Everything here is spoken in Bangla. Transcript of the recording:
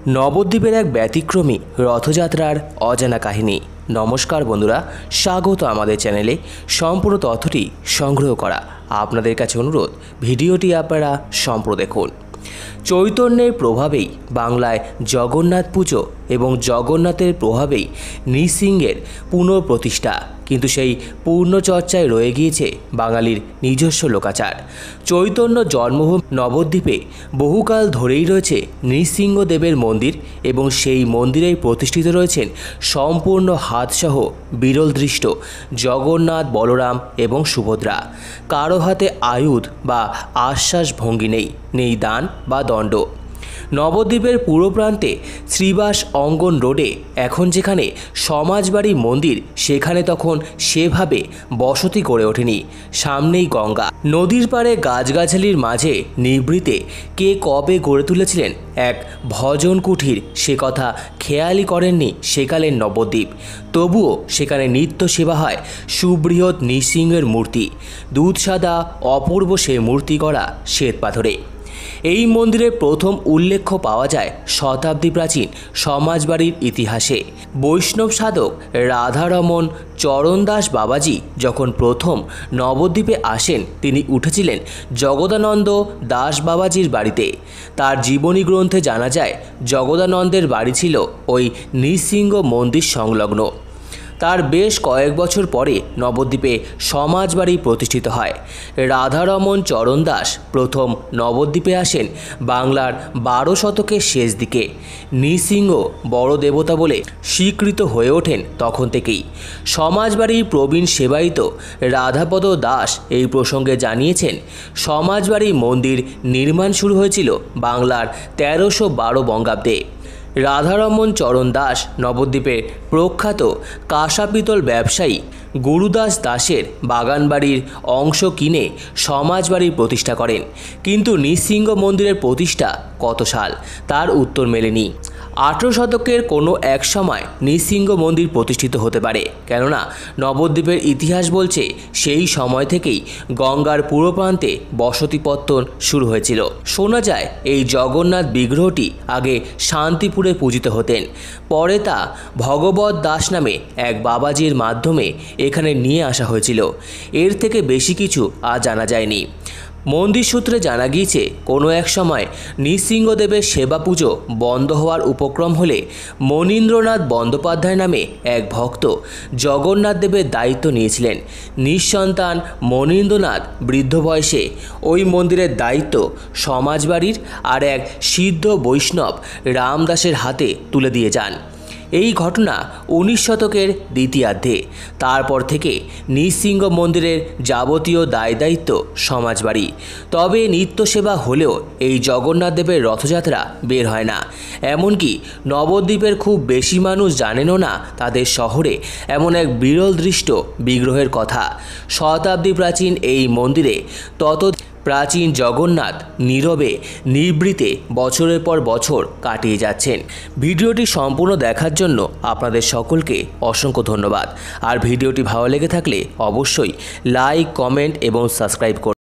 নবদ্বীপের এক ব্যতিক্রমী রথযাত্রার অজানা কাহিনী। নমস্কার বন্ধুরা, স্বাগত আমাদের চ্যানেলে। সম্পূর্ণ তথ্যটি সংগ্রহ করা আপনাদের কাছে অনুরোধ, ভিডিওটি আপনারা সম্পূর্ণ দেখুন। চৈতন্যের প্রভাবেই বাংলায় জগন্নাথ পুজো এবং জগন্নাথের প্রভাবেই নৃসিংহের পুনঃপ্রতিষ্ঠা, কিন্তু সেই পূর্ণচর্চায় রয়ে গিয়েছে বাঙালির নিজস্ব লোকাচার। চৈতন্য জন্মভূমি নবদ্বীপে বহুকাল ধরেই রয়েছে নৃসিংহদেবের মন্দির এবং সেই মন্দিরেই প্রতিষ্ঠিত রয়েছেন সম্পূর্ণ হাতসহ বিরল দৃষ্ট জগন্নাথ, বলরাম এবং সুভদ্রা। কারো হাতে আয়ুধ বা আশ্বাস ভঙ্গি নেই দান বা দণ্ড। নবদ্বীপের পূর্ব প্রান্তে শ্রীবাস অঙ্গন রোডে এখন যেখানে সমাজবাড়ি মন্দির, সেখানে তখন সেভাবে বসতি গড়ে ওঠেনি। সামনেই গঙ্গা, নদীর পাড়ে গাছগাছালির মাঝে নিভৃতে কে কবে গড়ে তুলেছিলেন এক ভজন কুঠির, সে কথা খেয়ালই করেননি সেকালের নবদ্বীপ। তবুও সেখানে নিত্য সেবা হয় সুবৃহৎ নৃসিংহের মূর্তি, দুধসাদা অপূর্ব সে মূর্তি করা শ্বেত পাথরে। এই মন্দিরের প্রথম উল্লেখ পাওয়া যায় শতাব্দী প্রাচীন সমাজবাড়ির ইতিহাসে। বৈষ্ণব সাধক রাধারমন চরণদাস বাবাজি যখন প্রথম নবদ্বীপে আসেন, তিনি উঠেছিলেন জগদানন্দ দাস বাবাজির বাড়িতে। তার জীবনী গ্রন্থে জানা যায় জগদানন্দের বাড়ি ছিল ওই নৃসিংহ মন্দির সংলগ্ন। তার বেশ কয়েক বছর পরে নবদ্বীপে সমাজবাড়ি প্রতিষ্ঠিত হয়। রাধারমন চরণ দাস প্রথম নবদ্বীপে আসেন বাংলার 12 শতকের শেষ দিকে। নৃসিংহ বড় দেবতা বলে স্বীকৃত হয়ে ওঠেন তখন থেকেই। সমাজবাড়ির প্রবীণ সেবায়িত রাধাপদ দাস এই প্রসঙ্গে জানিয়েছেন, সমাজবাড়ি মন্দির নির্মাণ শুরু হয়েছিল বাংলার 1312 বঙ্গাব্দে। রাধারমন চরণ দাস নবদ্বীপের প্রখ্যাত কাঁসাপিতল ব্যবসায়ী গুরুদাস দাসের বাগানবাড়ির অংশ কিনে সমাজবাড়ি প্রতিষ্ঠা করেন। কিন্তু নৃসিংহ মন্দিরের প্রতিষ্ঠা কত সাল, তার উত্তর মেলেনি। 18 শতকের কোনো এক সময় নৃসিংহ মন্দির প্রতিষ্ঠিত হতে পারে, কেননা নবদ্বীপের ইতিহাস বলছে সেই সময় থেকেই গঙ্গার পূর্ব প্রান্তে বসতিপত্তন শুরু হয়েছিল। শোনা যায় এই জগন্নাথ বিগ্রহটি আগে শান্তিপুরে পূজিত হতেন, পরে তা ভগবত দাস নামে এক বাবাজির মাধ্যমে এখানে নিয়ে আসা হয়েছিল। এর থেকে বেশি কিছু আর জানা যায়নি। মন্দির সূত্রে জানা গিয়েছে কোনো এক সময় নৃসিংহদেবের সেবা পুজো বন্ধ হওয়ার উপক্রম হলে মনীন্দ্রনাথ বন্দ্যোপাধ্যায় নামে এক ভক্ত জগন্নাথ দেবের দায়িত্ব নিয়েছিলেন। নিঃসন্তান মনীন্দ্রনাথ বৃদ্ধ বয়সে ওই মন্দিরের দায়িত্ব সমাজবাড়ির আর এক সিদ্ধ বৈষ্ণব রামদাসের হাতে তুলে দিয়ে যান। এই ঘটনা 19 শতকের দ্বিতীয়ার্ধে। তারপর থেকে নৃসিংহ মন্দিরের যাবতীয় দায় দায়িত্ব সমাজবাড়ি। তবে নিত্য সেবা হলেও এই জগন্নাথ দেবের রথযাত্রা বের হয় না। এমনকি নবদ্বীপের খুব বেশি মানুষ জানেনও না তাদের শহরে এমন এক বিরল দৃষ্ট বিগ্রহের কথা। শতাব্দী প্রাচীন এই মন্দিরে তত প্রাচীন জগন্নাথ নীরবে নিভৃতে বছরের পর বছর কাটিয়ে যাচ্ছেন। ভিডিওটি সম্পূর্ণ দেখার জন্য আপনাদের সকলকে অসংখ্য ধন্যবাদ। আর ভিডিওটি ভালো লেগে থাকলে অবশ্যই লাইক, কমেন্ট এবং সাবস্ক্রাইব করুন।